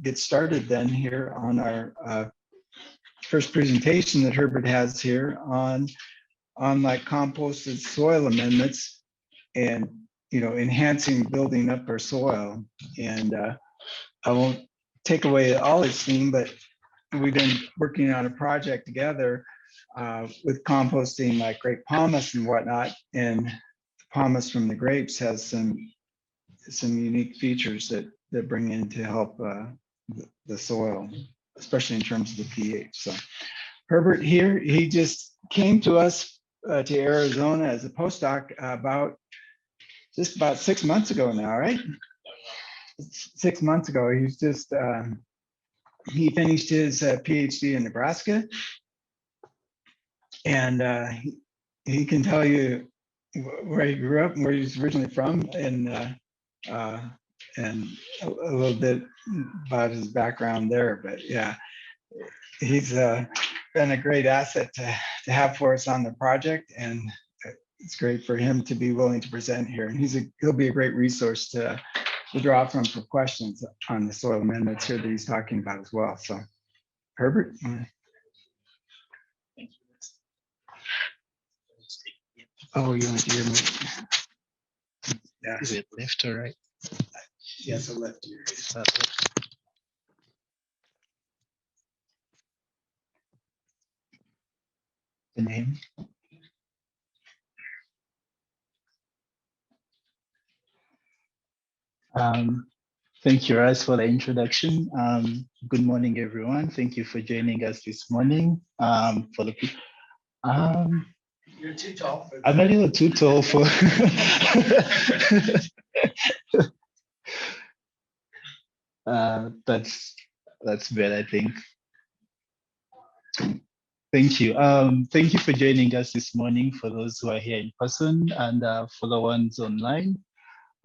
get started then here on our first presentation that Herbert has here on like composted soil amendments and, you know, enhancing building up our soil. And I won't take away all his theme, but we've been working on a project together with composting like grape pomace and whatnot. And the pomace from the grapes has some unique features that bring in to help the soil, especially in terms of the pH. So Herbert here, he just came to us to Arizona as a postdoc about 6 months ago now, right? 6 months ago. He's just he finished his PhD in Nebraska, and he can tell you where he grew up and where he's originally from, and a little bit about his background there. But yeah, he's been a great asset to have for us on the project, and it's great for him to be willing to present here. And he'll be a great resource to draw from for questions on the soil amendments here that he's talking about as well. So, Herbert. Oh, you want to hear me? Yeah. Is it left or right? Yeah, so left ear. The name? Thank you, Raz, for the introduction. Good morning, everyone. Thank you for joining us this morning. For the You're too tall. I'm a little too tall for. That's better, I think. Thank you. Thank you for joining us this morning for those who are here in person and for the ones online.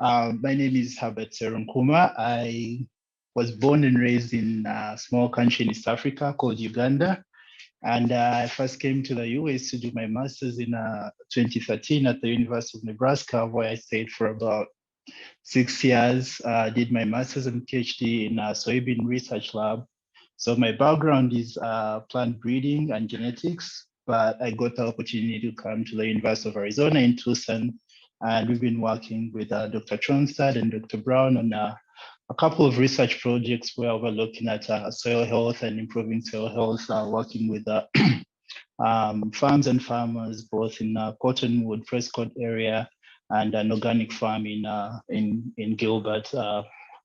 My name is Herbert Serunkuma. I was born and raised in a small country in East Africa called Uganda. And I first came to the US to do my master's in 2013 at the University of Nebraska, where I stayed for about 6 years. Did my master's and PhD in a soybean research lab. So my background is plant breeding and genetics, but I got the opportunity to come to the University of Arizona in Tucson. And we've been working with Dr. Tronstad and Dr. Brown on a couple of research projects where we're looking at soil health and improving soil health, working with farms and farmers, both in Cottonwood, Prescott area, and an organic farm in Gilbert,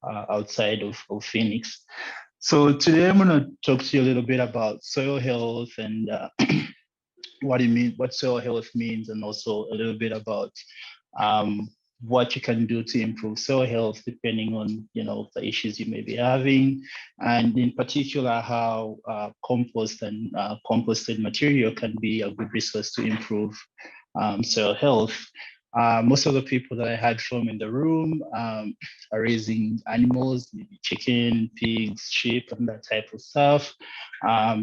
outside of Phoenix. So today I'm going to talk to you a little bit about soil health and what soil health means, and also a little bit about what you can do to improve soil health depending on the issues you may be having, and in particular how compost and composted material can be a good resource to improve soil health. Most of the people that I had from in the room are raising animals, maybe chicken, pigs, sheep, and that type of stuff.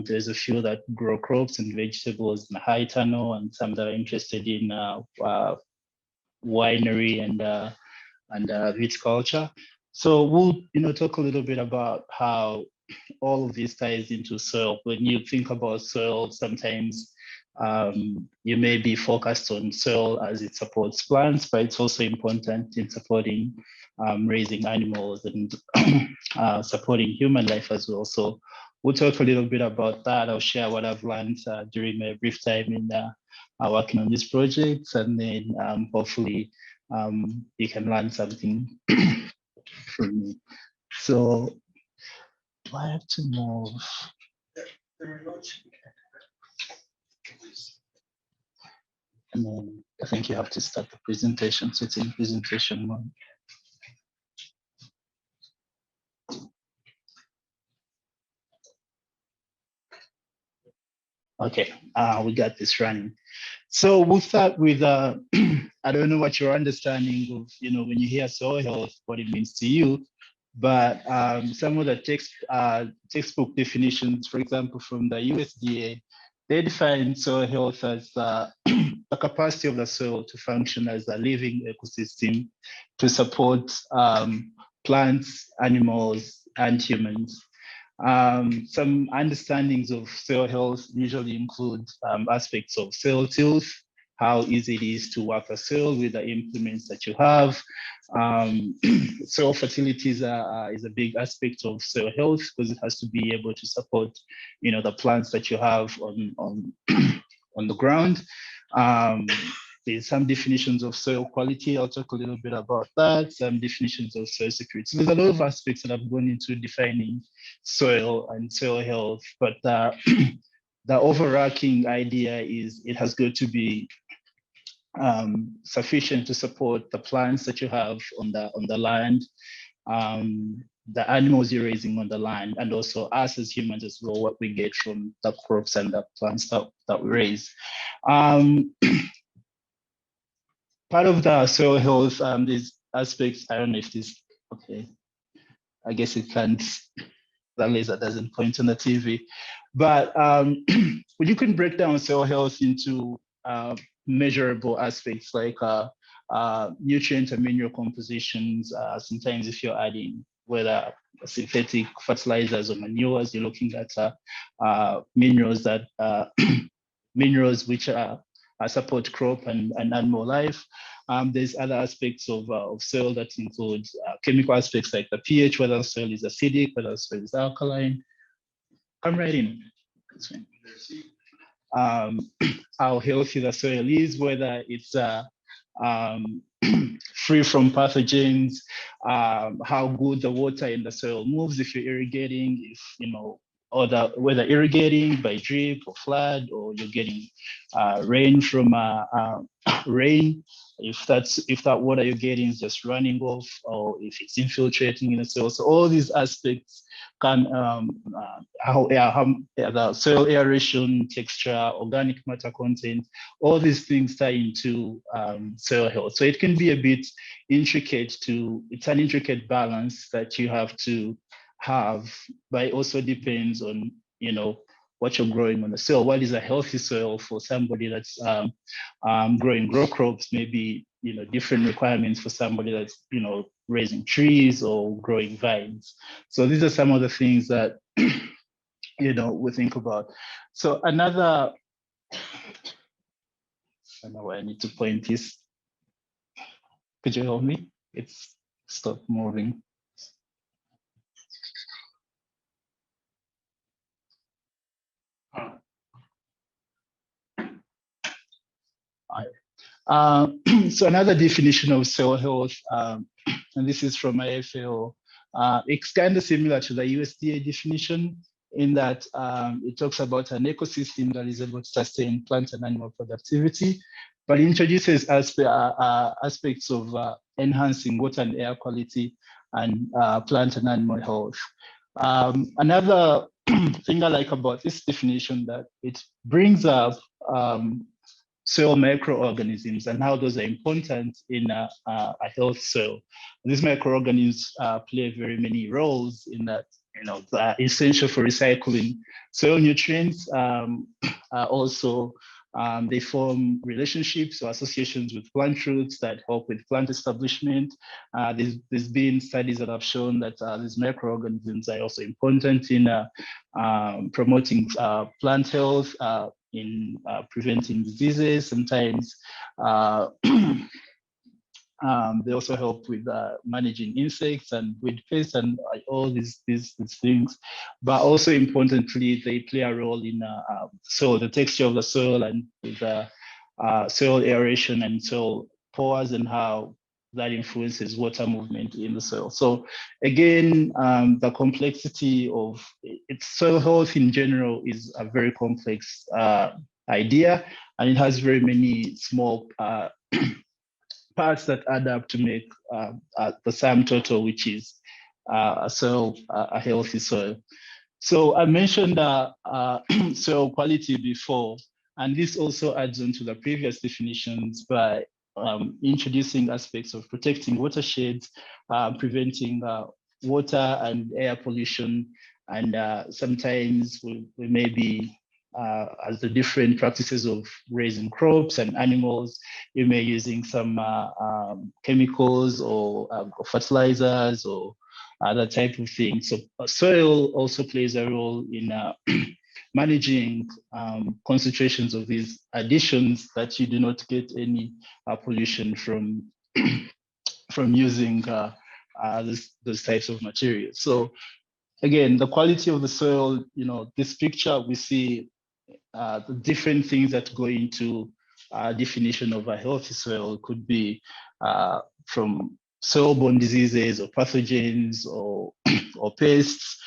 There's a few that grow crops and vegetables in the high tunnel, and some that are interested in winery and viticulture. So we'll talk a little bit about how all of this ties into soil. When you think about soil, sometimes you may be focused on soil as it supports plants, but it's also important in supporting raising animals and supporting human life as well. So we'll talk a little bit about that. I'll share what I've learned during my brief time in working on these projects, and then hopefully you can learn something from me. So do I have to move? And then I think you have to start the presentation, so it's in presentation mode. Okay, we got this running. So we'll start with, I don't know what your understanding of, when you hear soil health, what it means to you, but some of the textbook definitions, for example, from the USDA, they define soil health as the capacity of the soil to function as a living ecosystem to support plants, animals, and humans. Some understandings of soil health usually include aspects of soil tilth, how easy it is to work a soil with the implements that you have. Soil fertility is a big aspect of soil health because it has to be able to support, the plants that you have on on the ground. Um, there's some definitions of soil quality. I'll talk a little bit about that. Some definitions of soil security. So there's a lot of aspects that I've gone into defining soil and soil health, but the overarching idea is it has got to be sufficient to support the plants that you have on the land, the animals you're raising on the land, and also us as humans as well, what we get from the crops and the plants that we raise. Part of the soil health, these aspects, I don't know if this, okay, I guess it can't, the laser doesn't point on the TV, but you can break down soil health into measurable aspects like nutrient and mineral compositions. Sometimes if you're adding whether synthetic fertilizers or manures, you're looking at minerals that minerals which support crop and animal life. There's other aspects of soil that include chemical aspects like the pH, whether the soil is acidic, whether the soil is alkaline. Come right in. How healthy the soil is, whether it's free from pathogens, how good the water in the soil moves if you're irrigating, if or whether irrigating by drip or flood, or you're getting rain from rain, if that water you're getting is just running off, or if it's infiltrating in the soil. So all these aspects can how the soil aeration, texture, organic matter content, all these things tie into soil health. So it can be a bit intricate it's an intricate balance that you have to have, but it also depends on what you're growing on the soil. What is a healthy soil for somebody that's growing grow crops? Maybe different requirements for somebody that's raising trees or growing vines. So these are some of the things that we think about. So another, I don't know where I need to point this. Could you help me? It's stopped moving. So another definition of soil health, and this is from IFAO, it's kind of similar to the USDA definition in that it talks about an ecosystem that is able to sustain plant and animal productivity, but introduces aspects of enhancing water and air quality and plant and animal health. Another thing I like about this definition that it brings up soil microorganisms and how those are important in a health soil. These microorganisms play very many roles in that, they're essential for recycling soil nutrients. Also, they form relationships or associations with plant roots that help with plant establishment. There's been studies that have shown that these microorganisms are also important in promoting plant health, in preventing diseases. Sometimes they also help with managing insects and weed pests and all these things. But also importantly, they play a role in soil, the texture of the soil, and with soil aeration and soil pores, and how that influences water movement in the soil. So again, the complexity of soil health in general is a very complex idea, and it has very many small parts that add up to make the sum total, which is a healthy soil. So I mentioned soil quality before, and this also adds on to the previous definitions by introducing aspects of protecting watersheds, preventing water and air pollution, and sometimes we may be as the different practices of raising crops and animals, you may using some chemicals or fertilizers or that type of thing. So soil also plays a role in managing concentrations of these additions that you do not get any pollution from from using those types of materials. So again, the quality of the soil, this picture, we see the different things that go into definition of a healthy soil. Could be from soil-borne diseases or pathogens or, or pests,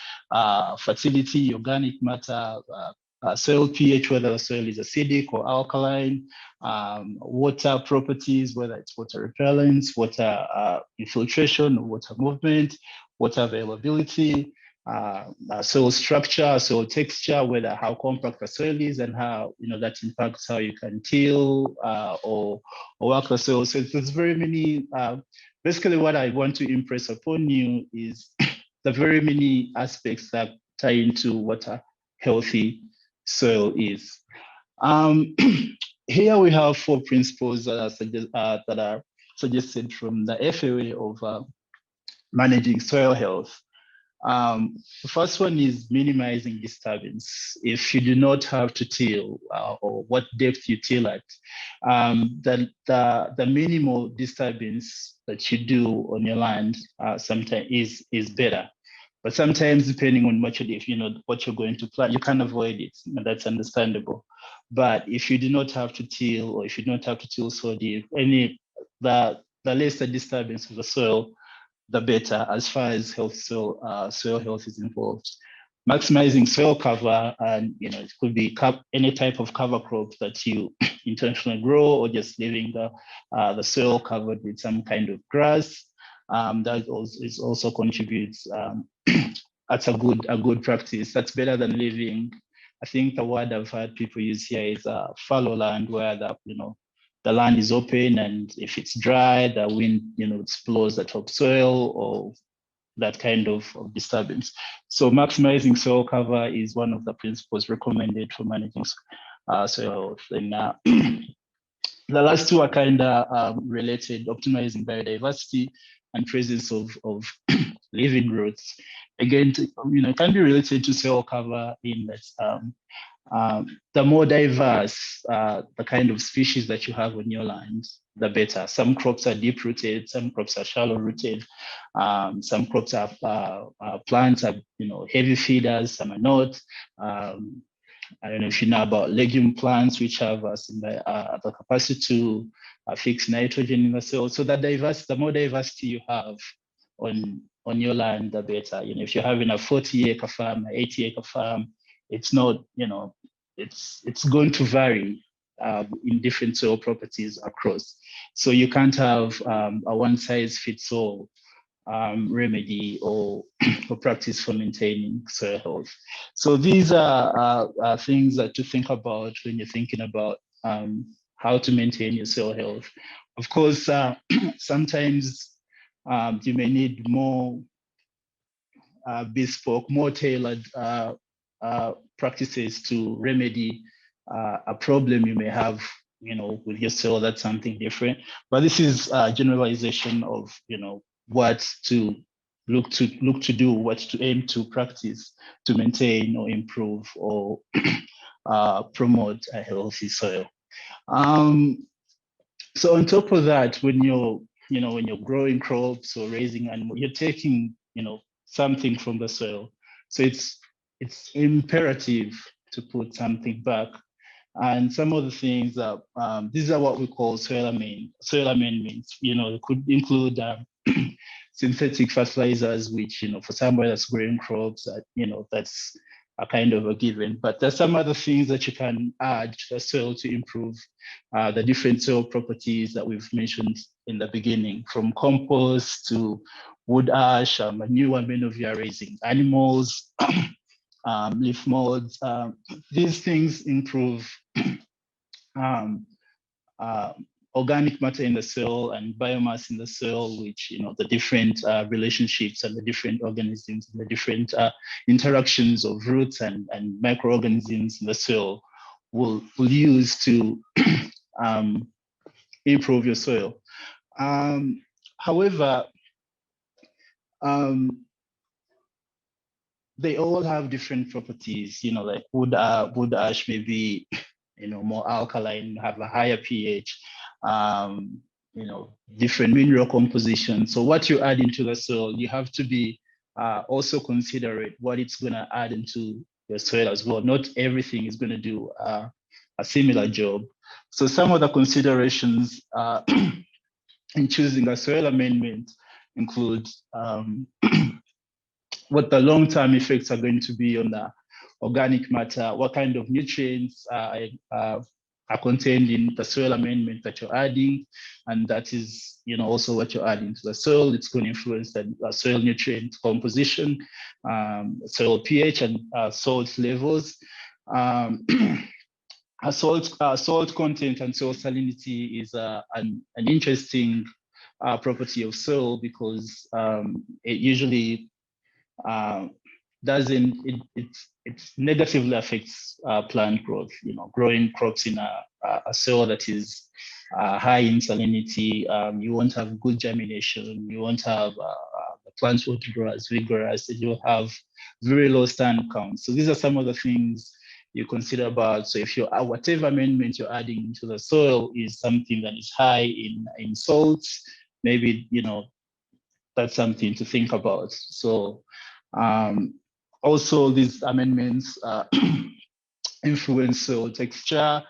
fertility, organic matter, soil pH, whether the soil is acidic or alkaline, water properties, whether it's water repellence, water infiltration, or water movement, water availability, soil structure, soil texture, whether how compact the soil is and how that impacts how you can till or work the soil. So there's very many. Basically, what I want to impress upon you is the very many aspects that tie into what a healthy soil is. Here we have 4 principles that are suggested from the FAA of managing soil health. The first one is minimizing disturbance. If you do not have to till or what depth you till at, the minimal disturbance that you do on your land sometimes is better. But sometimes, depending on what what you're going to plant, you can avoid it. And that's understandable. But if you do not have to till, or if you don't have to till so deep, the less the disturbance of the soil, the better as far as soil health is involved. Maximizing soil cover, and it could be any type of cover crop that you intentionally grow, or just leaving the soil covered with some kind of grass. That also contributes. That's a good practice. That's better than leaving. I think the word I've heard people use here is fallow land, where the land is open, and if it's dry, the wind explores the topsoil or that kind of disturbance. So maximizing soil cover is one of the principles recommended for managing soil health. And the last two are kind of related: optimizing biodiversity and presence of living roots. Again, it can be related to soil cover in that the more diverse the kind of species that you have on your land, the better. Some crops are deep rooted, some crops are shallow rooted, some crops are plants are heavy feeders, some are not. I don't know if you know about legume plants, which have the capacity to fix nitrogen in the soil. So the more diversity you have on your land, the better. If you're having a 40-acre farm, an 80-acre farm, it's not, it's going to vary in different soil properties across. So you can't have a one-size-fits-all remedy or practice for maintaining soil health. So these are things that to think about when you're thinking about how to maintain your soil health. Of course, sometimes you may need more bespoke, more tailored practices to remedy a problem you may have, with your soil. That's something different. But this is a generalization of, what to look to do, what to aim to practice to maintain or improve or promote a healthy soil. So on top of that, when you're growing crops or raising animals, you're taking, something from the soil. So it's imperative to put something back. And some of the things that these are what we call soil amendments. Soil amendments, it could include synthetic fertilizers, which for somebody that's growing crops, that's a kind of a given. But there's some other things that you can add to the soil to improve the different soil properties that we've mentioned in the beginning, from compost to wood ash, manure, many of you are raising animals, leaf molds. These things improve organic matter in the soil and biomass in the soil, which the different relationships and the different organisms and the different interactions of roots and microorganisms in the soil will use to improve your soil. However, they all have different properties, like wood ash may be, more alkaline, have a higher pH, um, different mineral composition. So what you add into the soil, you have to be also considerate what it's going to add into the soil as well. Not everything is going to do a similar job. So some of the considerations in choosing a soil amendment include what the long-term effects are going to be on the organic matter, what kind of nutrients are contained in the soil amendment that you're adding, and that is, also what you're adding to the soil. It's going to influence the soil nutrient composition, soil pH, and salt levels. Salt content and soil salinity is an interesting property of soil because it usually doesn't it negatively affects plant growth. Growing crops in a soil that is high in salinity, you won't have good germination. You won't have the plants won't grow as vigorous. You'll have very low stand count. So these are some of the things you consider about. So if whatever amendment you're adding into the soil is something that is high in salts, maybe that's something to think about. So also these amendments influence soil texture,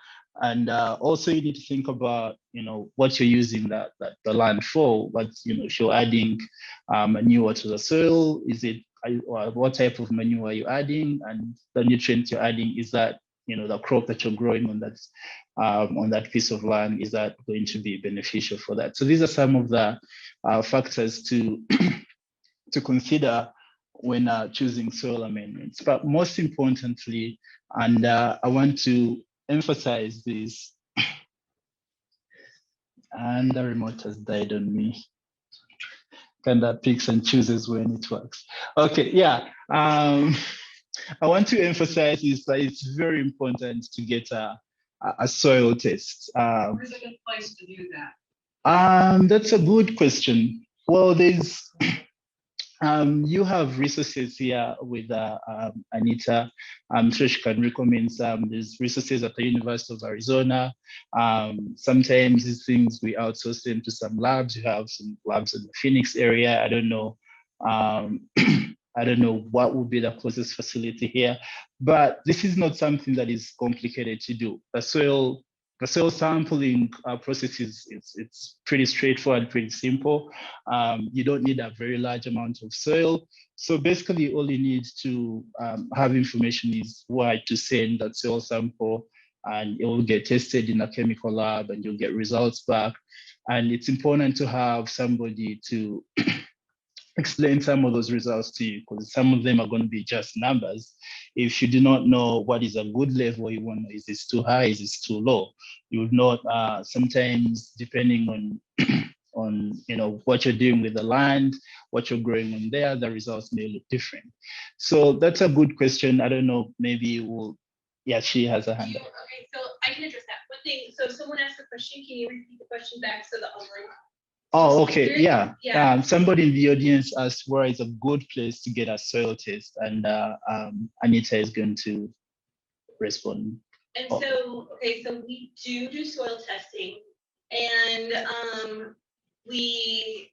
and also you need to think about what you're using the land for. But if you're adding manure to the soil, is it what type of manure are you adding, and the nutrients you're adding, is that the crop that you're growing on that piece of land, is that going to be beneficial for that? So these are some of the factors to to consider when choosing soil amendments. But most importantly, and I want to emphasize this, and the remote has died on me. Kind of picks and chooses when it works. Okay, yeah. I want to emphasize is that it's very important to get a soil test. Where's a good place to do that? That's a good question. Well, there's you have resources here with Anita. I'm sure she can recommend some. There's resources at the University of Arizona. Sometimes these things we outsource them to some labs. You have some labs in the Phoenix area. I don't know. I don't know what would be the closest facility here, but this is not something that is complicated to do. The soil sampling process it's pretty straightforward, pretty simple. You don't need a very large amount of soil. So basically all you need to have information is where to send that soil sample, and it will get tested in a chemical lab and you'll get results back. And it's important to have somebody to explain some of those results to you, because some of them are going to be just numbers. If you do not know what is a good level, you want to know, is this too high, is this too low? You would not, sometimes depending on on what you're doing with the land, what you're growing on there, the results may look different. So that's a good question. I don't know, maybe we'll, yeah, she has a hand up. Okay, so I can address that. One thing, so if someone asked a question, can you repeat the question back so the other room? Oh, okay, yeah. Yeah. Somebody in the audience asked where is a good place to get a soil test, and Anita is going to respond. And so, okay, so we do soil testing, and we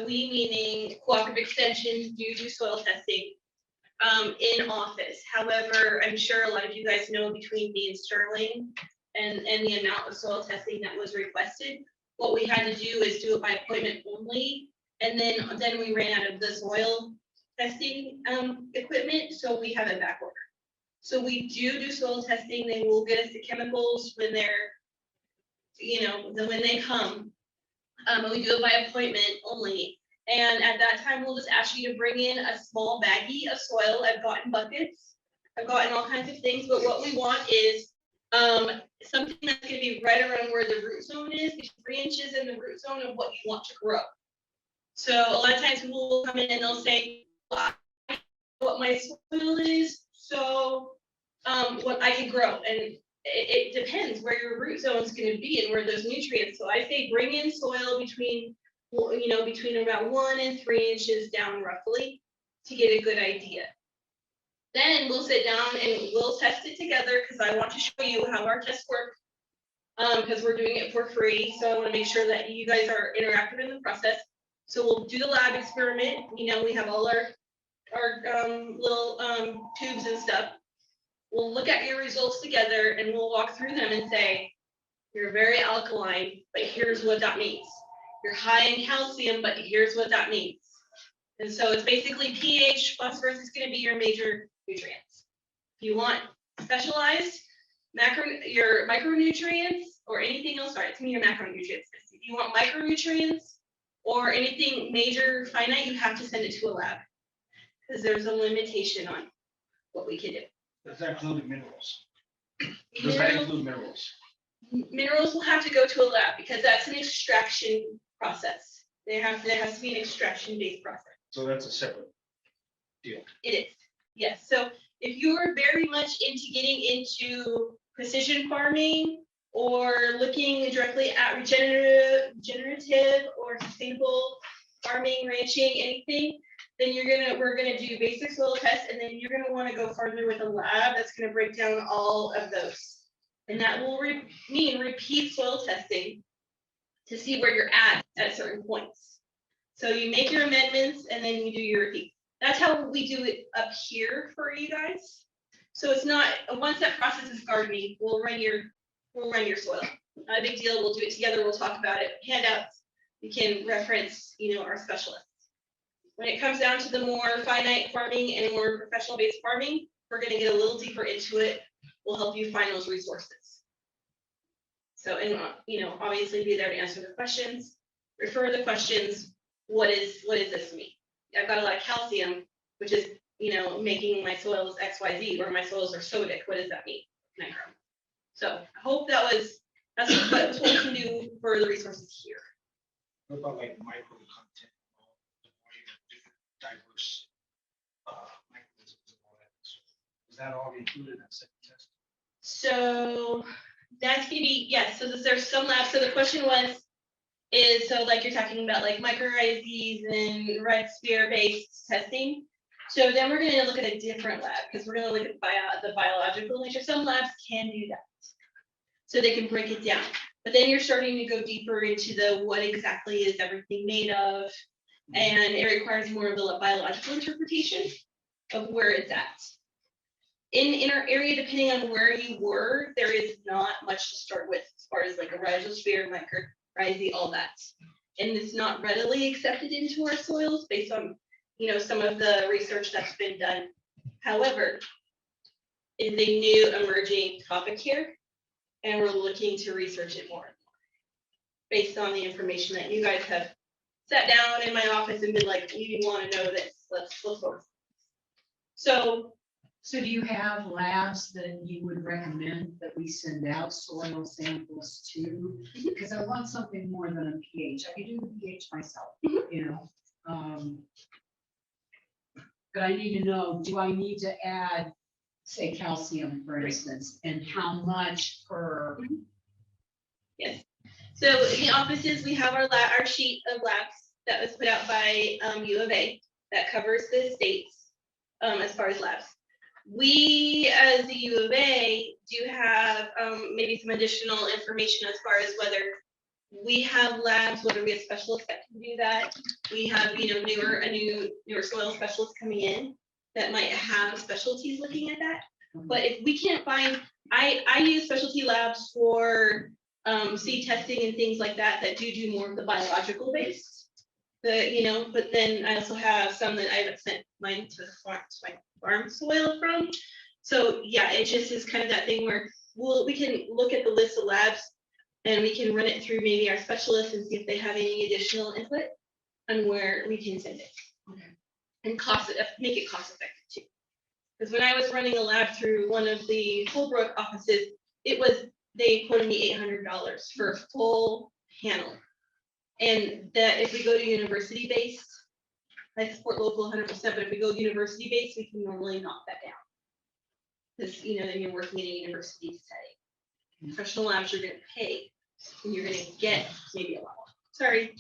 meaning cooperative extensions do soil testing in office. However, I'm sure a lot of you guys know between me and Sterling and the amount of soil testing that was requested, what we had to do is do it by appointment only. And then we ran out of the soil testing equipment, so we have it back ordered. So we do soil testing. They will get us the chemicals when they're, when they come. We do it by appointment only. And at that time, we'll just ask you to bring in a small baggie of soil. I've gotten buckets. I've gotten all kinds of things, but what we want is something that's going to be right around where the root zone is, 3 inches in the root zone of what you want to grow. So a lot of times people will come in and they'll say, well, I know what my soil is, so what I can grow. And it depends where your root zone is going to be and where those nutrients. So I say bring in soil between about 1 and 3 inches down roughly to get a good idea. Then we'll sit down and we'll test it together because I want to show you how our tests work. Because we're doing it for free, so I want to make sure that you guys are interactive in the process. So we'll do the lab experiment. You know, we have all our little tubes and stuff. We'll look at your results together and we'll walk through them and say, you're very alkaline, but here's what that means. You're high in calcium, but here's what that means. And so it's basically pH, phosphorus is going to be your major nutrients. If you want specialized your micronutrients or anything else, sorry, it's me your macronutrients. If you want micronutrients or anything major finite, you have to send it to a lab because there's a limitation on what we can do. Does that include minerals? Does that include minerals? Minerals will have to go to a lab because that's an extraction process. There has to be an extraction-based process. So that's a separate deal. It is, yes. So if you're very much into getting into precision farming or looking directly at regenerative or sustainable farming, ranching, anything, then we're gonna do basic soil tests, and then you're gonna want to go further with a lab that's gonna break down all of those. And that will mean repeat soil testing to see where you're at certain points. So you make your amendments and then you do your repeat. That's how we do it up here for you guys. So it's not, once that process is gardening, we'll run your soil. Not a big deal. We'll do it together. We'll talk about it. Handouts, we can reference, our specialists. When it comes down to the more finite farming and more professional based farming, we're going to get a little deeper into it. We'll help you find those resources. So, and obviously be there to answer the questions, refer the questions. What does this mean? I've got a lot of calcium, which is, making my soils XYZ, or my soils are sodic. What does that mean? So I hope that's what we can do for the resources here. What about like micro content, different diverse microorganisms and all that? Is that all included in that second test? So that's going to be, yes. So there's some labs. So the question is so like you're talking about like mycorrhizas and red spear based testing. So then we're going to look at a different lab because we're going to look at the biological nature. Some labs can do that. So they can break it down. But then you're starting to go deeper into the what exactly is everything made of. And it requires more of the biological interpretation of where it's at. In our area, depending on where you were, there is not much to start with as far as like a rhizosphere, mycorrhizae, all that. And it's not readily accepted into our soils based on, some of the research that's been done. However, it's a new emerging topic here, and we're looking to research it more and more based on the information that you guys have sat down in my office and been like, you want to know this, let's go. So do you have labs that you would recommend that we send out soil samples to? Because I want something more than a pH. I can do the pH myself, but I need to know, do I need to add, say, calcium, for instance, and how much per? Yes. So in the offices, we have our sheet of labs that was put out by U of A that covers the states as far as labs. We, as the U of A, do have maybe some additional information as far as whether we have labs, whether we have specialists that can do that. We have, newer soil specialists coming in that might have specialties looking at that. But if we can't find, I use specialty labs for seed testing and things like that do more of the biological based. But then I also have some that I haven't sent mine to my farm soil from. So yeah, it just is kind of that thing where we can look at the list of labs and we can run it through maybe our specialists and see if they have any additional input on where we can send it. Okay. And make it cost effective too. Because when I was running a lab through one of the Holbrook offices, they quoted me $800 for a full panel. And that if we go to university based, I support local 100%, but if we go university based, we can normally knock that down. Because then you're working in a university setting. Professional labs you're going to pay, and you're going to get maybe a lot more. Sorry.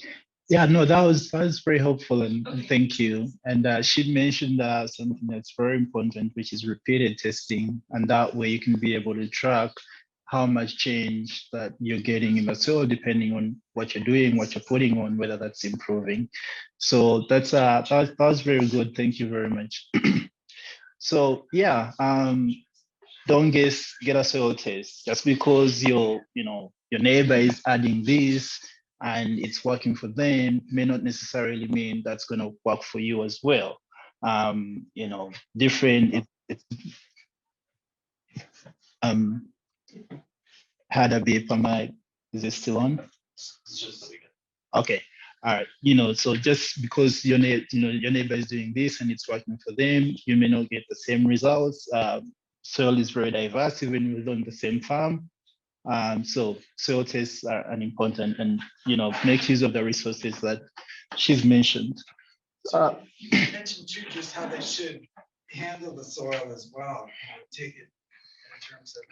Yeah, no, that was very helpful, and thank you. And she mentioned something that's very important, which is repeated testing, and that way you can be able to track how much change that you're getting in the soil, depending on what you're doing, what you're putting on, whether that's improving. So that was very good. Thank you very much. So yeah, don't get a soil test just because your neighbor is adding this and it's working for them may not necessarily mean that's going to work for you as well. Different. It had a beep. Is it still on? Okay. All right. So just because your neighbor is doing this and it's working for them, you may not get the same results. Soil is very diverse, even within the same farm. So soil tests are an important, and make use of the resources that she's mentioned. So you mentioned too, just how they should handle the soil as well, take it in terms of.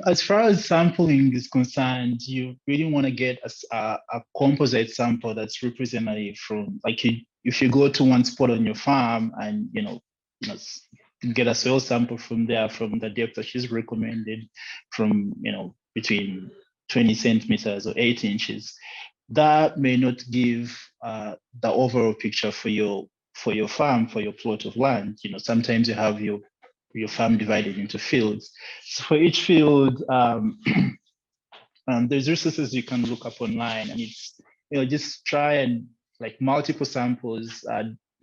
As far as sampling is concerned, you really want to get a composite sample that's representative from, like, if you go to one spot on your farm and get a soil sample from there, from the depth that she's recommended, from between 20 centimeters or 8 inches, that may not give the overall picture for your farm, for your plot of land. Sometimes you have your farm divided into fields. So for each field, there's resources you can look up online, and it's just try and, like, multiple samples.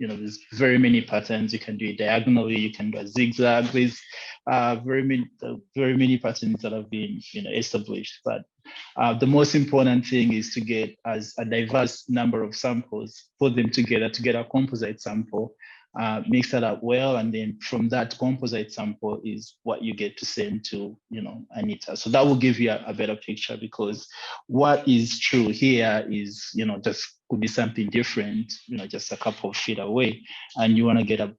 There's very many patterns. You can do it diagonally. You can do a zigzag. There's very many patterns that have been established. But the most important thing is to get as a diverse number of samples, put them together to get a composite sample. Mix that up well, and then from that composite sample is what you get to send to Anita. So that will give you a better picture, because what is true here is just could be something different just a couple of feet away, and you want to get a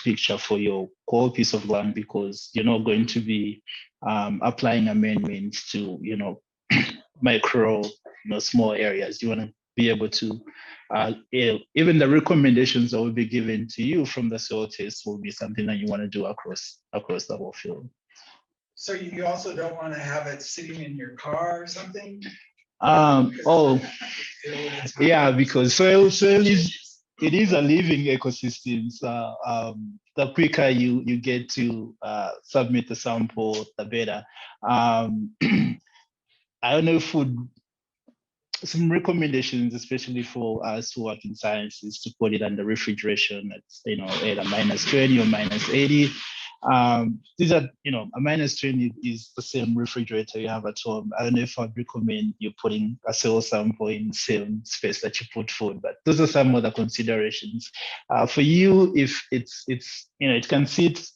picture for your whole piece of land, because you're not going to be applying amendments to micro small areas. You want to be able to even the recommendations that will be given to you from the soil test will be something that you want to do across the whole field. So you also don't want to have it sitting in your car or something? Yeah, because soil is a living ecosystem. So the quicker you get to submit the sample, the better. I don't know if some recommendations, especially for us who work in science, is to put it under refrigeration at either -20 or -80. These are a -20 is the same refrigerator you have at home. I don't know if I'd recommend you putting a soil sample in the same space that you put food, but those are some other considerations. For you, if it's it can sit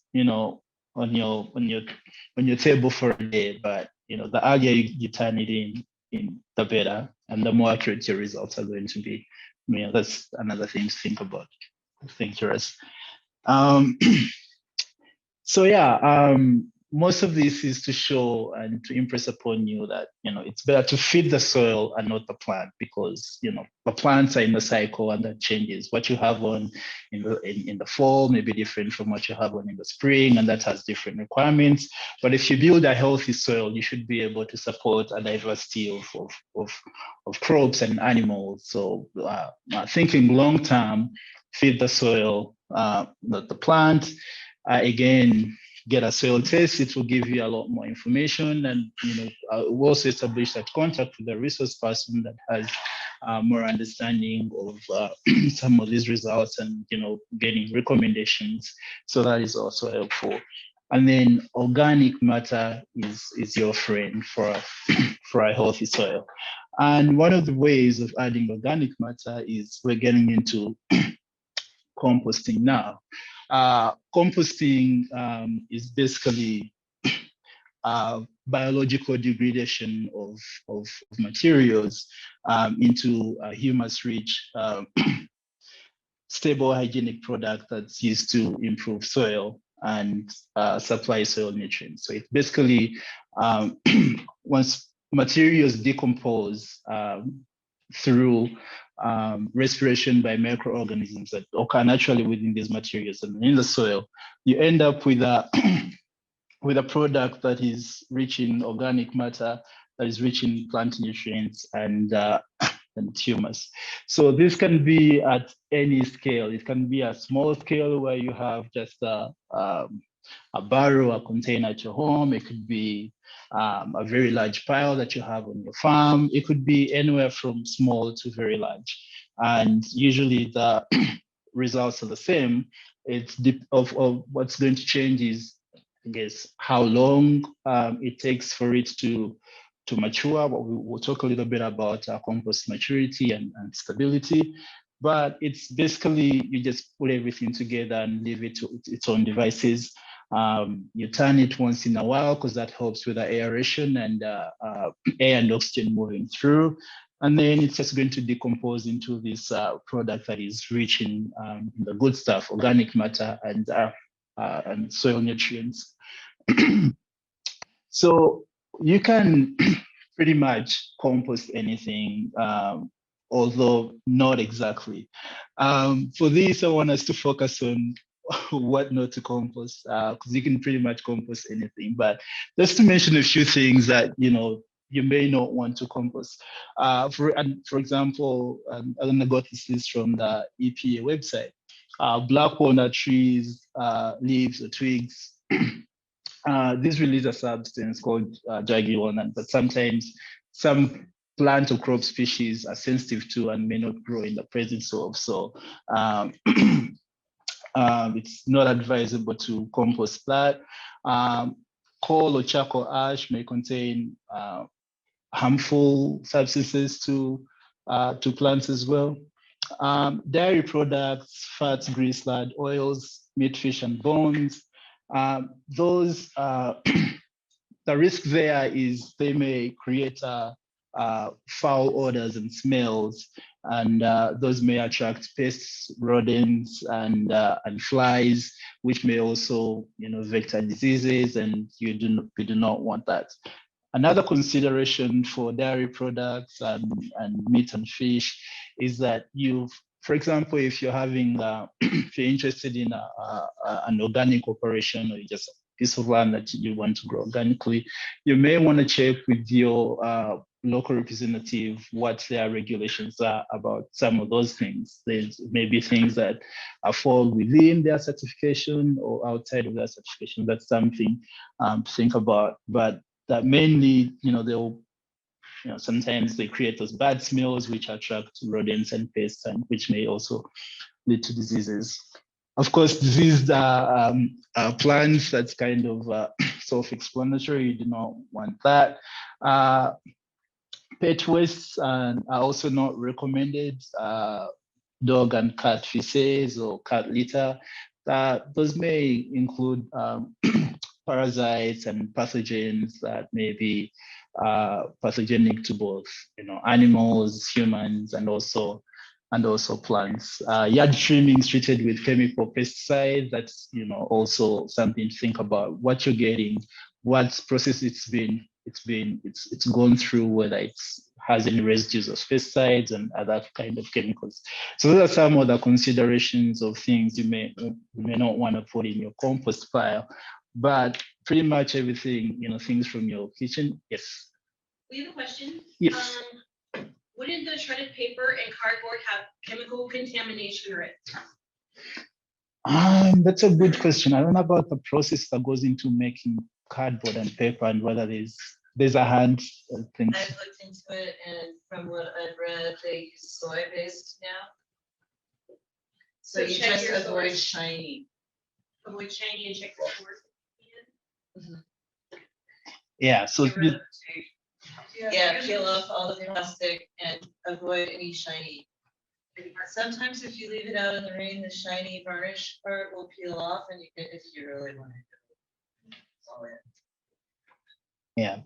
on your table for a day, but the earlier you turn it in, the better, and the more accurate your results are going to be. That's another thing to think about. Thank you, Russ. So yeah, most of this is to show and to impress upon you that it's better to feed the soil and not the plant, because the plants are in the cycle and that changes. What you have on in the fall may be different from what you have on in the spring, and that has different requirements. But if you build a healthy soil, you should be able to support a diversity of crops and animals. So thinking long term, feed the soil, not the plant. Again, get a soil test. It will give you a lot more information, and we'll also establish that contact with the resource person that has more understanding of some of these results, and getting recommendations. So that is also helpful. And then organic matter is your friend for a healthy soil. And one of the ways of adding organic matter is we're getting into composting now. Composting is basically biological degradation of materials into a humus-rich, stable, hygienic product that's used to improve soil and supply soil nutrients. So it's basically once materials decompose through respiration by microorganisms that occur naturally within these materials and in the soil, you end up with a with a product that is rich in organic matter, that is rich in plant nutrients and humus. So this can be at any scale. It can be a small scale where you have just a barrel, a container at your home. It could be a very large pile that you have on your farm. It could be anywhere from small to very large. And usually the results are the same. It's of what's going to change is, I guess, how long it takes for it to mature. But we'll talk a little bit about compost maturity and stability. But it's basically, you just put everything together and leave it to its own devices. You turn it once in a while because that helps with the aeration and air and oxygen moving through. And then it's just going to decompose into this product that is rich in the good stuff, organic matter and soil nutrients. So you can pretty much compost anything, although not exactly. For this, I want us to focus on what not to compost, because you can pretty much compost anything. But just to mention a few things that you may not want to compost. For example, I'm gonna go to this from the EPA website. Black walnut trees, leaves or twigs. This release a substance called jaggy walnut, but sometimes some plant or crop species are sensitive to and may not grow in the presence of. So it's not advisable to compost that. Coal or charcoal ash may contain harmful substances to plants as well. Dairy products, fats, grease, lard, oils, meat, fish, and bones. Those the risk there is they may create foul odors and smells, and those may attract pests, rodents, and flies, which may also vector diseases, and you do not want that. Another consideration for dairy products and meat and fish is that for example, if you're having, if you're interested in an organic operation, or just a piece of land that you want to grow organically, you may want to check with your local representative what their regulations are about some of those things. There's maybe things that fall within their certification or outside of their certification. That's something to think about. But that mainly, they'll sometimes they create those bad smells which attract rodents and pests, and which may also lead to diseases. Of course, diseased plants, that's kind of self-explanatory. You do not want that. Pet wastes are also not recommended. Dog and cat feces or cat litter. Those may include parasites and pathogens that may be pathogenic to both animals, humans, and also plants. Yard trimmings treated with chemical pesticides, that's also something to think about. What you're getting, what process it's gone through, whether it has any residues of pesticides and other kind of chemicals. So those are some of the considerations of things you may not want to put in your compost pile. But pretty much everything, things from your kitchen, yes. We have a question. Yes. Wouldn't the shredded paper and cardboard have chemical contamination risk? That's a good question. I don't know about the process that goes into making cardboard and paper, and whether there's a hand thing. I've looked into it, and from what I've read, they use soy-based now. So you check just your avoid source. shiny. Avoid shiny and check the source. Yeah. So Yeah, peel off all the plastic and avoid any shiny. Sometimes if you leave it out in the rain, the shiny varnish part will peel off, and you can, if you really want it. Yeah,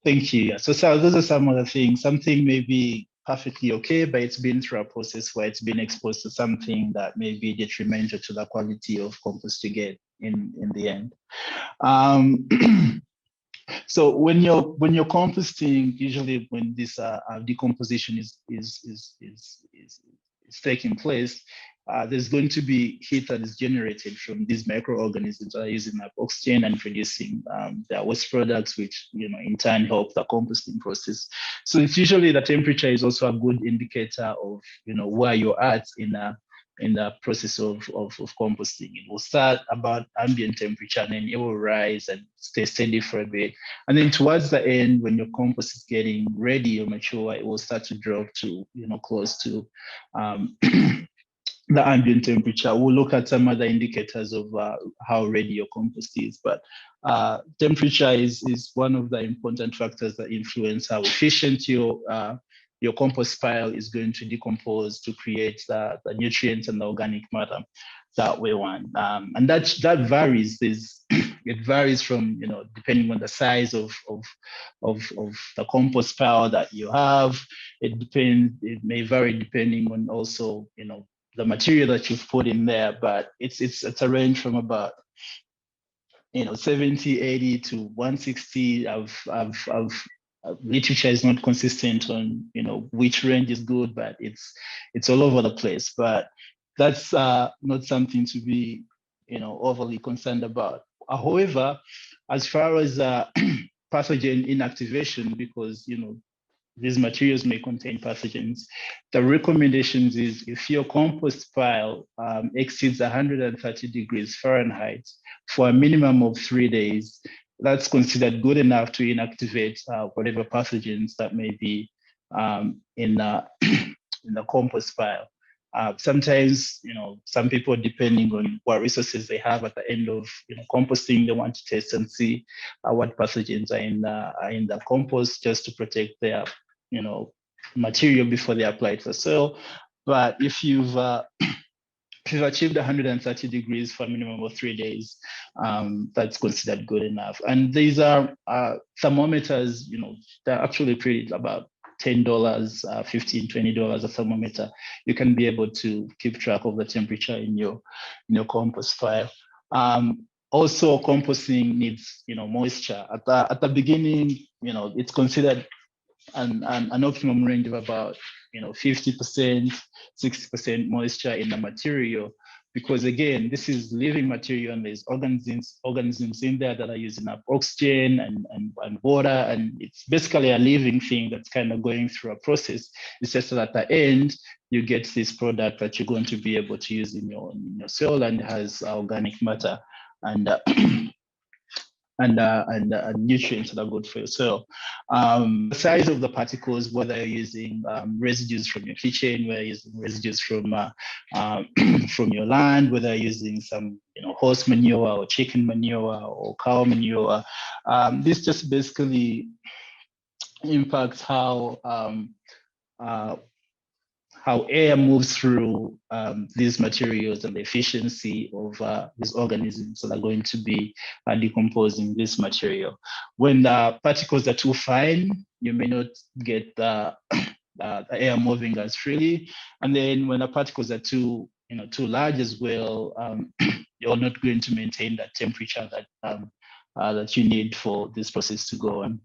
thank you. Yeah. So those are some of the things. Something may be perfectly okay, but it's been through a process where it's been exposed to something that may be detrimental to the quality of compost you get in the end. So when you're composting, usually when this decomposition is taking place, there's going to be heat that is generated from these microorganisms that are using that oxygen and producing their waste products, which in turn help the composting process. So it's usually the temperature is also a good indicator of where you're at in the process of composting. It will start about ambient temperature and then it will rise and stay steady for a bit. And then towards the end, when your compost is getting ready or mature, it will start to drop to, close to the ambient temperature. We'll look at some other indicators of how ready your compost is, but temperature is one of the important factors that influence how efficient your compost pile is going to decompose to create the nutrients and the organic matter that we want. And that varies. It varies from, depending on the size of the compost pile that you have. It may vary depending on also, the material that you've put in there, but it's a range from about 70, 80 to 160. Literature is not consistent on which range is good, but it's all over the place. But that's not something to be overly concerned about. However, as far as pathogen inactivation, because these materials may contain pathogens. The recommendations is if your compost pile exceeds 130 degrees Fahrenheit for a minimum of 3 days, that's considered good enough to inactivate whatever pathogens that may be in the compost pile. Sometimes, some people, depending on what resources they have at the end of composting, they want to test and see what pathogens are in the compost just to protect their material before they apply it to the soil. But if you've achieved 130 degrees for a minimum of 3 days, that's considered good enough. And these are thermometers, they're actually pretty about $10, $15, $20 a thermometer. You can be able to keep track of the temperature in your compost pile. Also, composting needs moisture. At the beginning, it's considered an optimum range of about 50%, 60% moisture in the material, because again, this is living material and there's organisms in there that are using up oxygen and water, and it's basically a living thing that's kind of going through a process. It's just that at the end you get this product that you're going to be able to use in your soil, and has organic matter and nutrients that are good for your soil. The size of the particles, whether you're using residues from your kitchen, whether you're using residues from from your land, whether you're using some horse manure or chicken manure or cow manure, this just basically impacts how air moves through these materials and the efficiency of these organisms that are going to be decomposing this material. When the particles are too fine, you may not get the air moving as freely. And then when the particles are too large as well, you're not going to maintain that temperature that you need for this process to go on.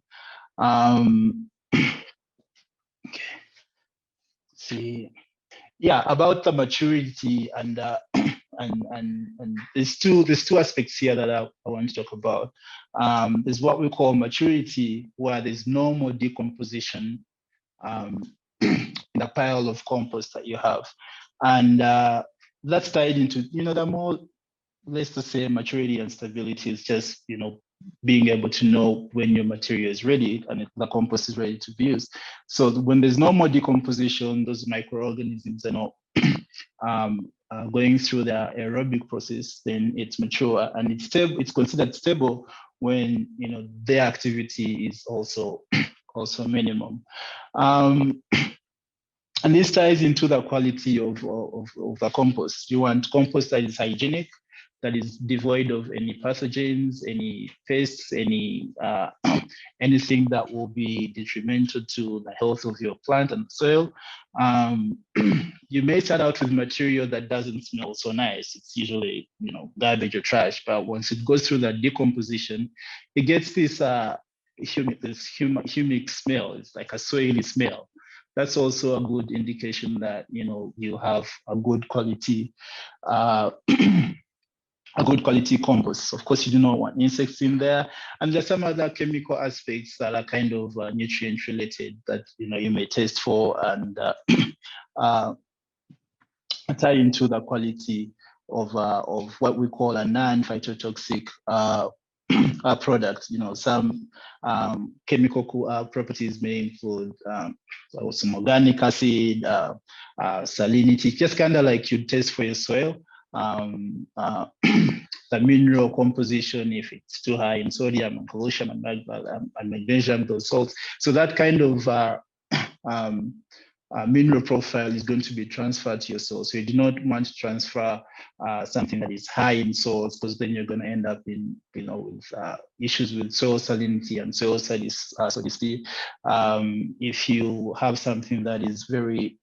Okay. See. Yeah, about the maturity and there's two aspects here that I want to talk about. There's what we call maturity, where there's no more decomposition in the pile of compost that you have, and that's tied into the more, let's just say, maturity and stability is just being able to know when your material is ready and the compost is ready to be used. So when there's no more decomposition, those microorganisms are not going through the aerobic process, then it's mature and it's stable. It's considered stable when their activity is also minimum. And this ties into the quality of the compost. You want compost that is hygienic, that is devoid of any pathogens, any pests, anything that will be detrimental to the health of your plant and soil. You may start out with material that doesn't smell so nice. It's usually garbage or trash, but once it goes through that decomposition, it gets this humic smell. It's like a soily smell. That's also a good indication that you have a good quality a good quality compost. Of course, you do not want insects in there. And there's some other chemical aspects that are kind of nutrient related that you may test for and tie into the quality of what we call a non-phytotoxic product. Some chemical properties may include some organic acid, salinity, just kind of like you test for your soil. The mineral composition, if it's too high in sodium and calcium and magnesium, those salts. So that kind of mineral profile is going to be transferred to your soil. So you do not want to transfer something that is high in salts, because then you're going to end up in, with issues with soil salinity and soil salicity. If you have something that is very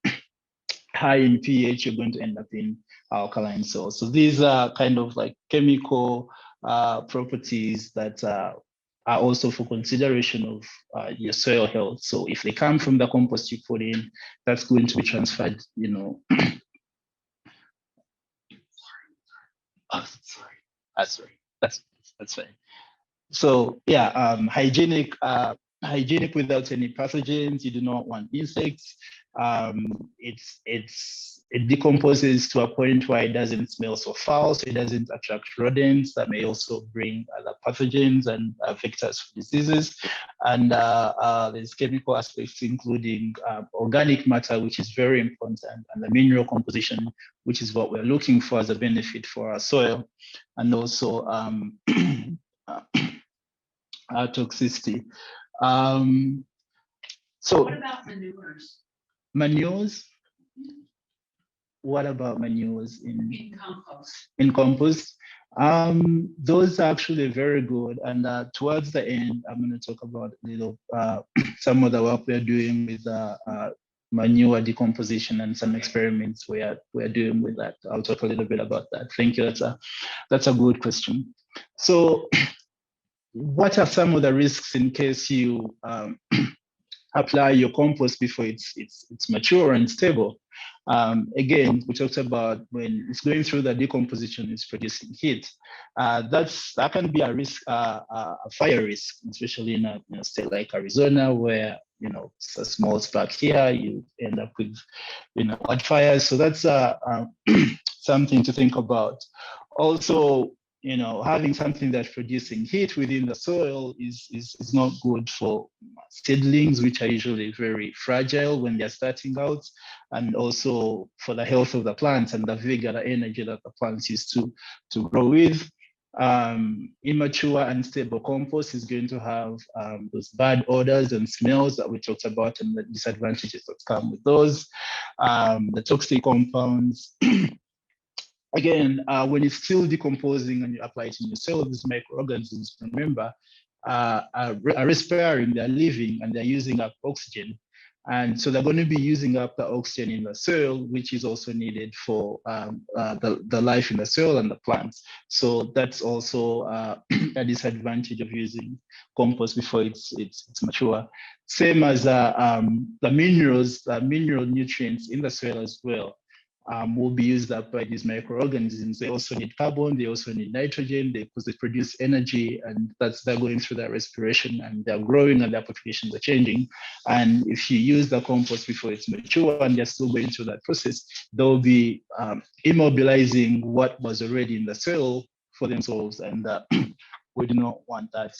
high in pH, you're going to end up in alkaline soil. So these are kind of like chemical properties that are also for consideration of your soil health. So if they come from the compost you put in, that's going to be transferred, Oh, sorry. That's fine. So yeah, hygienic without any pathogens. You do not want insects. It decomposes to a point where it doesn't smell so foul, so it doesn't attract rodents that may also bring other pathogens and vectors for diseases. And there's chemical aspects, including organic matter, which is very important, and the mineral composition, which is what we're looking for as a benefit for our soil, and also toxicity. So What about manures manures? What about manures in compost? in compost? Those are actually very good. And towards the end, I'm going to talk about a little some of the work we're doing with manure decomposition and some experiments we're doing with that. I'll talk a little bit about that. Thank you. That's a good question. So what are some of the risks in case you apply your compost before it's mature and stable? Again, we talked about when it's going through the decomposition, it's producing heat. That can be a risk, a fire risk, especially in a state like Arizona, where it's a small spark here, you end up with wildfires. So that's something to think about. Also, having something that's producing heat within the soil is not good for seedlings, which are usually very fragile when they're starting out, and also for the health of the plants and the vigor, the energy that the plants used to grow with. Immature and unstable compost is going to have those bad odors and smells that we talked about, and the disadvantages that come with those, the toxic compounds. Again, when it's still decomposing and you apply it in your cells, these microorganisms, remember, are respiring, they're living, and they're using up oxygen. And so they're going to be using up the oxygen in the soil, which is also needed for the life in the soil and the plants. So that's also a disadvantage of using compost before it's mature. Same as the mineral nutrients in the soil as well. Will be used up by these microorganisms. They also need carbon, they also need nitrogen, because they produce energy, and they're going through that respiration, and they're growing and their populations are changing. And if you use the compost before it's mature and they're still going through that process, they'll be immobilizing what was already in the soil for themselves, and we do not want that.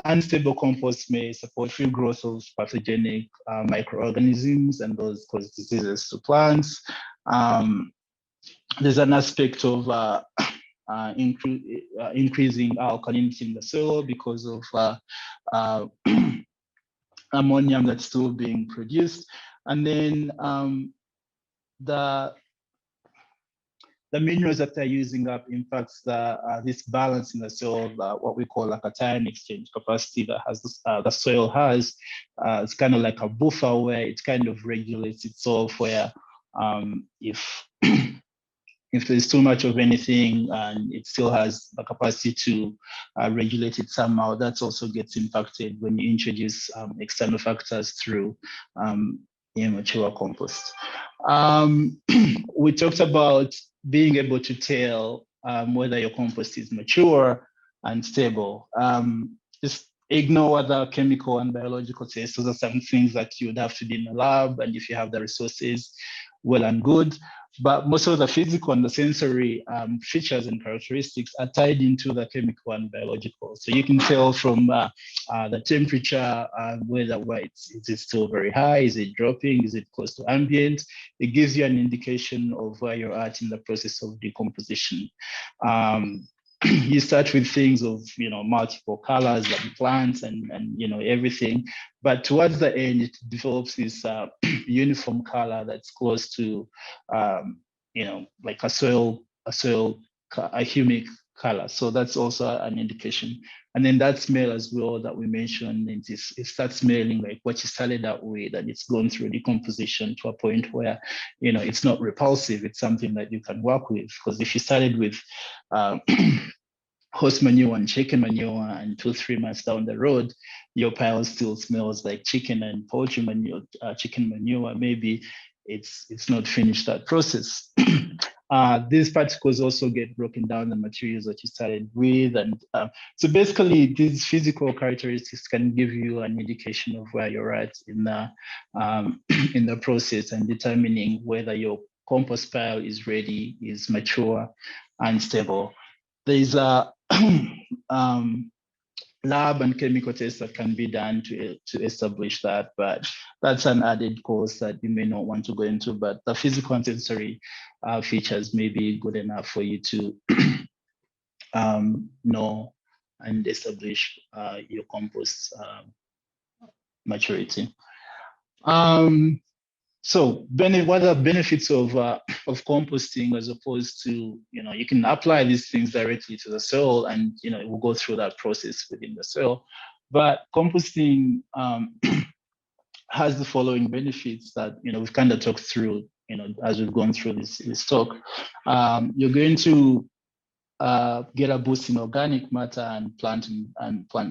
Unstable compost may support free growth of pathogenic microorganisms, and those cause diseases to plants. There's an aspect of increasing alkalinity in the soil because of ammonium that's still being produced. And then the minerals that they're using up impacts this balance in the soil, what we call like a cation exchange capacity that has the soil has. It's kind of like a buffer where it kind of regulates itself, where if if there's too much of anything and it still has the capacity to regulate it somehow, that also gets impacted when you introduce external factors through immature compost. We talked about being able to tell whether your compost is mature and stable. Just ignore other chemical and biological tests. Those are some things that you would have to do in the lab, and if you have the resources, well and good. But most of the physical and the sensory features and characteristics are tied into the chemical and biological. So you can tell from the temperature, whether is it still very high, is it dropping, is it close to ambient? It gives you an indication of where you're at in the process of decomposition. You start with things of multiple colors like plants and everything, but towards the end it develops this uniform color that's close to like a humic color. So that's also an indication. And then that smell as well that we mentioned, it starts smelling like what you started out with, and it's gone through decomposition to a point where it's not repulsive. It's something that you can work with, because if you started with horse manure and chicken manure, and 2-3 months down the road, your pile still smells like chicken and poultry manure, chicken manure, maybe it's not finished that process. These particles also get broken down the materials that you started with. And so basically these physical characteristics can give you an indication of where you're at in the process, and determining whether your compost pile is ready, is mature and stable. There's a lab and chemical tests that can be done to establish that, but that's an added cost that you may not want to go into. But the physical and sensory features may be good enough for you to know and establish your compost maturity. So what are the benefits of composting, as opposed to, you can apply these things directly to the soil, and it will go through that process within the soil. But composting has the following benefits that we've kind of talked through as we've gone through this talk. You're going to get a boost in organic matter and plant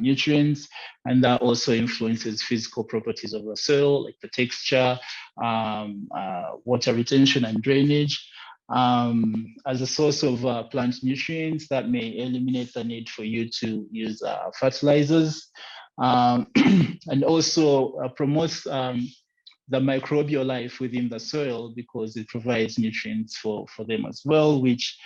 nutrients, and that also influences physical properties of the soil, like the texture, water retention and drainage. As a source of plant nutrients, that may eliminate the need for you to use fertilizers, and also promotes the microbial life within the soil, because it provides nutrients for them as well, which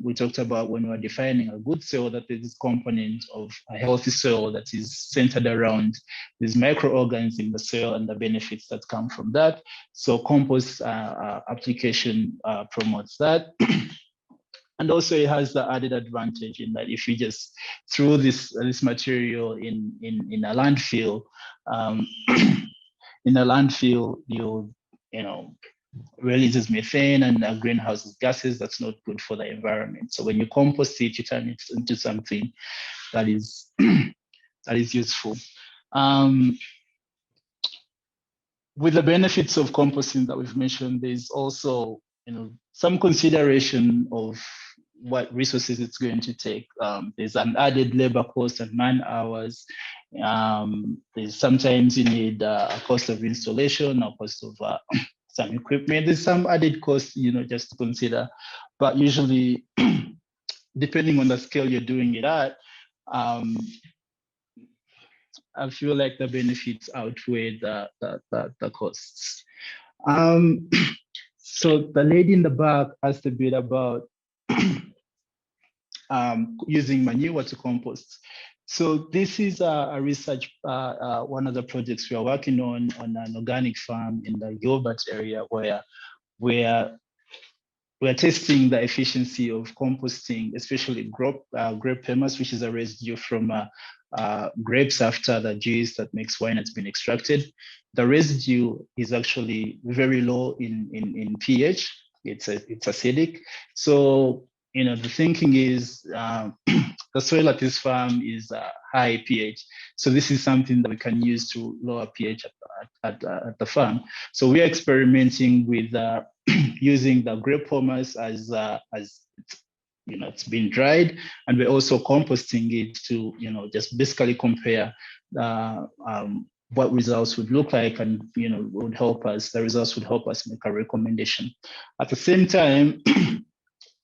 we talked about when we were defining a good soil, that there's this component of a healthy soil that is centered around these microorganisms in the soil and the benefits that come from that. So compost application promotes that. And also it has the added advantage in that if you just throw this material in a landfill, you'll releases methane and greenhouse gases. That's not good for the environment. So when you compost it, you turn it into something that is useful. With the benefits of composting that we've mentioned, there's also some consideration of what resources it's going to take. There's an added labor cost and man hours. There's sometimes you need a cost of installation, or cost of some equipment. There's some added cost, just to consider. But usually, depending on the scale you're doing it at, I feel like the benefits outweigh the costs. So the lady in the back asked a bit about using manure to compost. So this is a research, one of the projects we are working on an organic farm in the Gilbert area, where we're testing the efficiency of composting, especially grape humus, which is a residue from grapes after the juice that makes wine has been extracted. The residue is actually very low in pH. It's acidic. So the thinking is the soil at this farm is high pH. So this is something that we can use to lower pH at the farm. So we are experimenting with using the grape hummus as it's been dried, and we're also composting it to just basically compare what results would look like, and would help us. The results would help us make a recommendation. At the same time,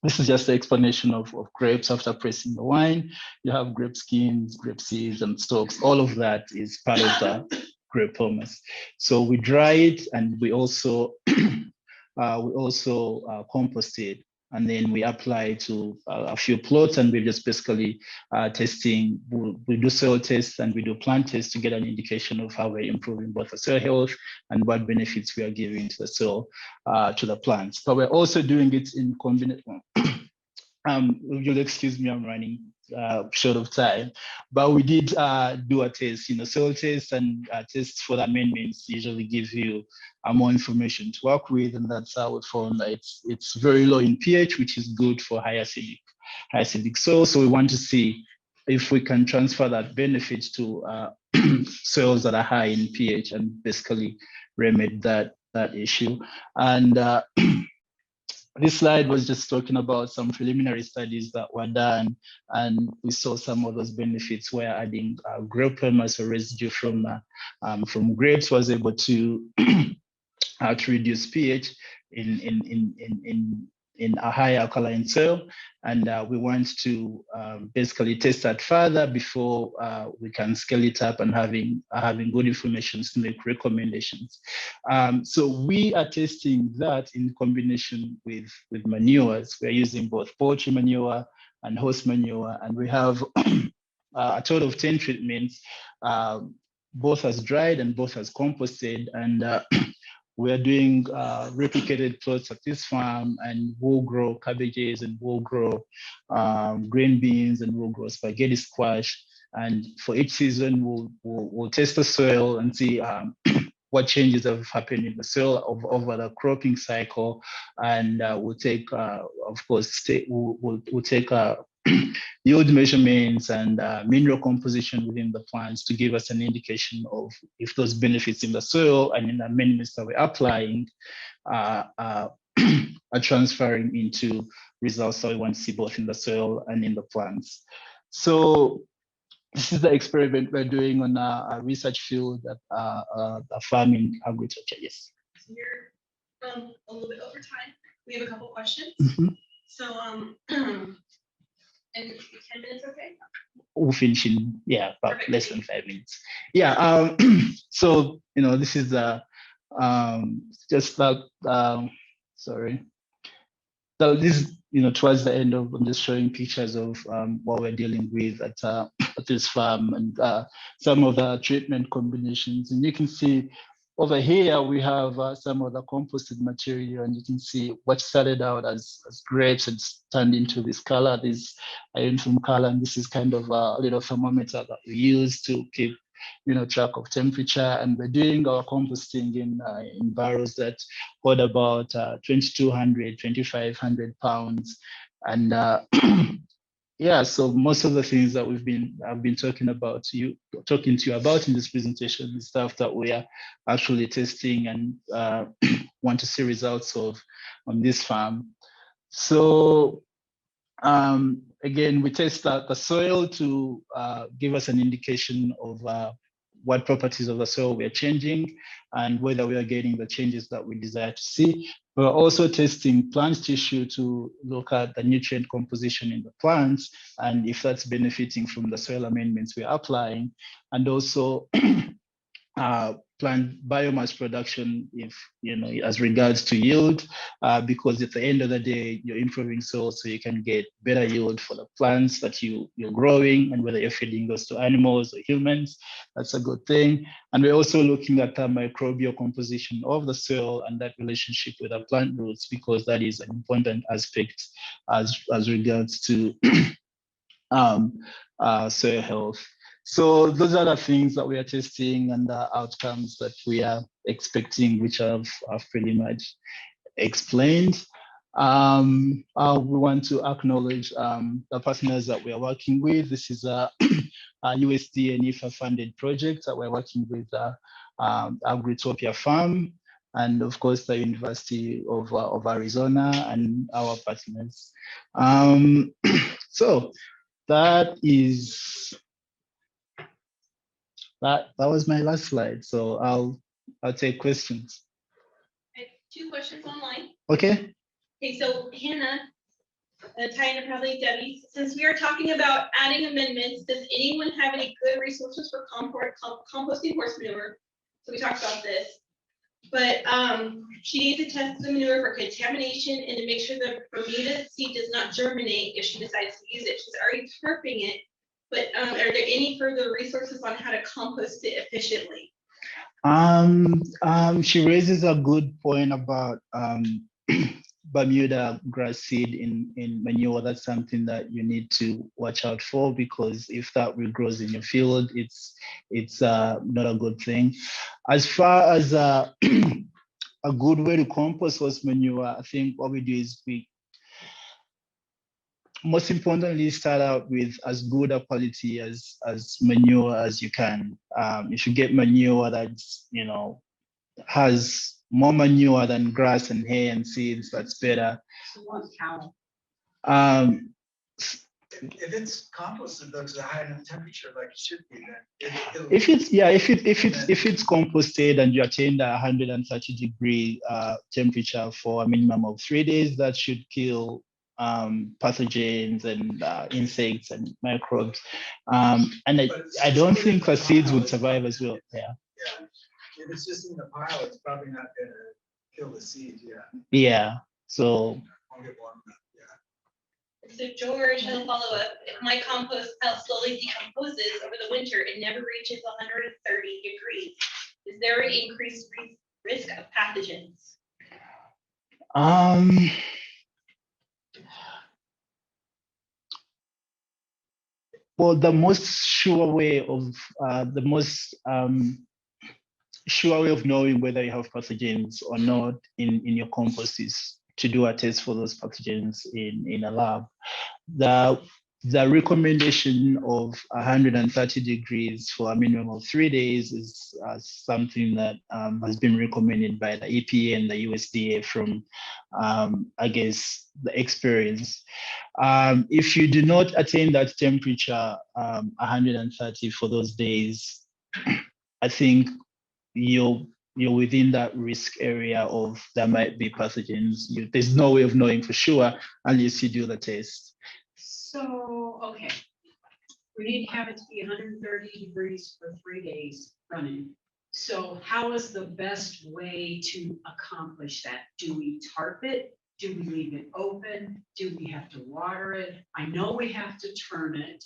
this is just the explanation of grapes after pressing the wine. You have grape skins, grape seeds, and stalks. All of that is part of the grape hummus. So we dry it, and we also compost it, and then we apply to a few plots, and we're just basically testing. We do soil tests and we do plant tests to get an indication of how we're improving both the soil health and what benefits we are giving to the soil, to the plants. But we're also doing it in combination. You'll excuse me, I'm running short of time, but we did do a test. Soil tests and tests for the amendments usually give you more information to work with, and that's how we found that it's very low in pH, which is good for high acidic soil. So we want to see if we can transfer that benefit to soils that are high in pH and basically remedy that issue. And this slide was just talking about some preliminary studies that were done, and we saw some of those benefits where adding grape hummus or residue from grapes was able to reduce pH in a high alkaline soil, and we want to basically test that further before we can scale it up and having good information to make recommendations. So we are testing that in combination with manures. We're using both poultry manure and horse manure, and we have a total of 10 treatments, both as dried and both as composted, and we are doing replicated plots at this farm, and we'll grow cabbages, and we'll grow green beans, and we'll grow spaghetti squash. And for each season, we'll test the soil and see what changes have happened in the soil over the cropping cycle. And we'll take, of course, we'll take yield measurements and mineral composition within the plants to give us an indication of if those benefits in the soil and in the amendments that we're applying are transferring into results that we want to see both in the soil and in the plants. So this is the experiment we're doing on a research field at a farm in agriculture. Yes. So you're a little bit over time. We have a couple questions. Mhm. So and 10 minutes, okay? We'll finish in about Perfect. less than 5 minutes. Yeah. So this is just that. Sorry. So this, towards the end of, I'm just showing pictures of what we're dealing with at this farm, and some of the treatment combinations. And you can see over here we have some of the composted material, and you can see what started out as grapes and turned into this color, this iron film color. And this is kind of a little thermometer that we use to keep track of temperature. And we're doing our composting in barrels that hold about 2,200, 2,500 pounds. And so most of the things that I've been talking to you about in this presentation is stuff that we are actually testing and want to see results of on this farm. So again, we test the soil to give us an indication of what properties of the soil we are changing and whether we are getting the changes that we desire to see. We're also testing plant tissue to look at the nutrient composition in the plants and if that's benefiting from the soil amendments we're applying, and also plant biomass production, if as regards to yield, because at the end of the day, you're improving soil so you can get better yield for the plants that you're growing, and whether you're feeding those to animals or humans, that's a good thing. And we're also looking at the microbial composition of the soil and that relationship with the plant roots, because that is an important aspect as regards to soil health. So those are the things that we are testing and the outcomes that we are expecting, which I've pretty much explained. We want to acknowledge the partners that we are working with. This is a, a USD and IFA funded project that we're working with Agritopia Farm, and of course the University of Arizona and our partners. So that was my last slide. So I'll take questions. I have 2 questions online. Okay. Okay, so Hannah, Tyna, probably Debbie, since we are talking about adding amendments, does anyone have any good resources for composting horse manure? So we talked about this, but she needs to test the manure for contamination and to make sure the Bermuda seed does not germinate if she decides to use it. She's already tarping it, but are there any further resources on how to compost it efficiently? She raises a good point about Bermuda grass seed in manure. That's something that you need to watch out for, because if that regrows in your field, it's not a good thing. As far as a good way to compost horse manure, I think what we do is we most importantly start out with as good a quality as manure as you can. If you get manure that's, you know, has more manure than grass and hay and seeds, that's better. So one cow. If it's composted though to a high enough temperature like it should be, then if it's composted and you attain the 130-degree temperature for a minimum of 3 days, that should kill pathogens and insects and microbes. And I don't think the seeds would survive as well. Yeah. Yeah. If it's just in the pile, it's probably not gonna kill the seed. Yeah. Yeah. So. Won't get warm enough. Yeah. So George has a follow-up. If my compost pile slowly decomposes over the winter, it never reaches 130 degrees. Is there an increased risk of pathogens? Well, the most sure way of knowing whether you have pathogens or not in your compost is to do a test for those pathogens in a lab. The recommendation of 130 degrees for a minimum of 3 days is something that has been recommended by the EPA and the USDA from, I guess, the experience. If you do not attain that temperature, 130 for those days, I think you're within that risk area of there might be pathogens. There's no way of knowing for sure unless you do the test. So, okay. We need to have it to be 130 degrees for 3 days running. So how is the best way to accomplish that? Do we tarp it? Do we leave it open? Do we have to water it? I know we have to turn it.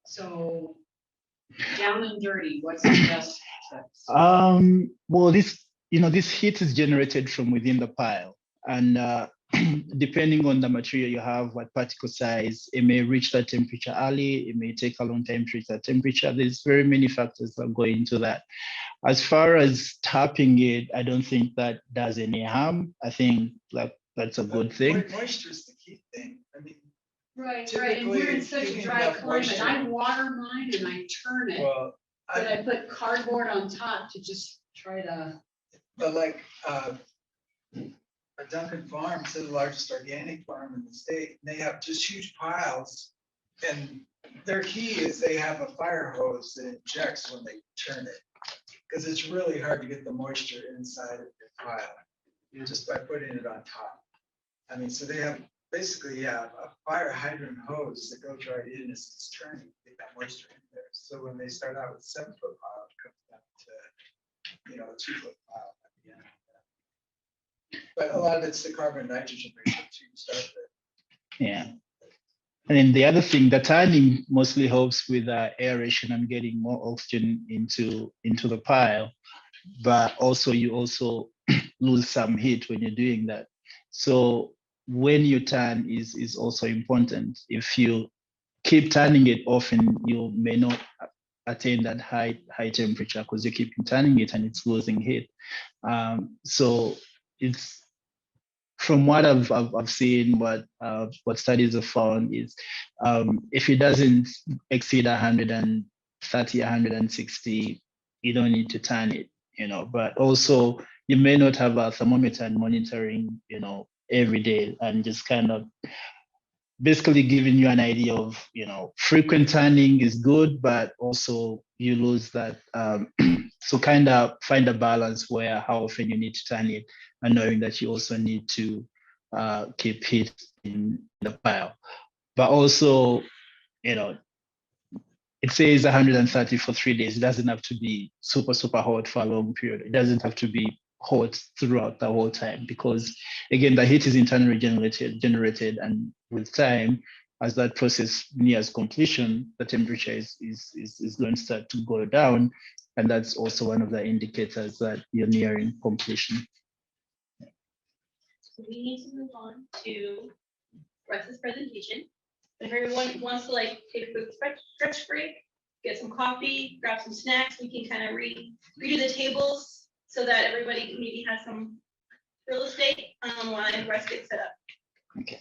So down and dirty, what's the best steps? Well, this heat is generated from within the pile, and depending on the material you have, what particle size, it may reach that temperature early, it may take a long time to reach that temperature. There's very many factors that go into that. As far as tapping it, I don't think that does any harm. I think that's a good thing. Moisture is the key thing. I mean, Right, and we're in such a dry climate. I water mine and I turn it, well, but I put cardboard on top to just try to. but like Duncan Farms is the largest organic farm in the state. And they have just huge piles, and their key is they have a fire hose that injects when they turn it, because it's really hard to get the moisture inside of your pile just by putting it on top. I mean, so they have basically a fire hydrant hose that goes right in as it's turning to get that moisture in there. So when they start out with 7-foot pile, it comes down to a 2-foot pile at the end. But a lot of it's the carbon nitrogen ratio to start with. Yeah. And then the other thing, the turning mostly helps with aeration and getting more oxygen into the pile, but also you also lose some heat when you're doing that. So when you turn is also important. If you keep turning it often, you may not attain that high temperature because you keep turning it and it's losing heat. So from what I've seen, what studies have found is if it doesn't exceed 130, 160, you don't need to turn it, but also you may not have a thermometer and monitoring, every day, and just kind of basically giving you an idea of, frequent turning is good, but also you lose that. So kind of find a balance where how often you need to turn it, and knowing that you also need to keep it in the pile. But also, it says 130 for 3 days. It doesn't have to be super, super hot for a long period. It doesn't have to be hot throughout the whole time, because again, the heat is internally generated, and with time, as that process nears completion, the temperature is going to start to go down. And that's also one of the indicators that you're nearing completion. So we need to move on to Russ's presentation. If everyone wants to take a quick stretch break, get some coffee, grab some snacks, we can kind of redo the tables so that everybody maybe has some real estate while Russ gets set up. Okay.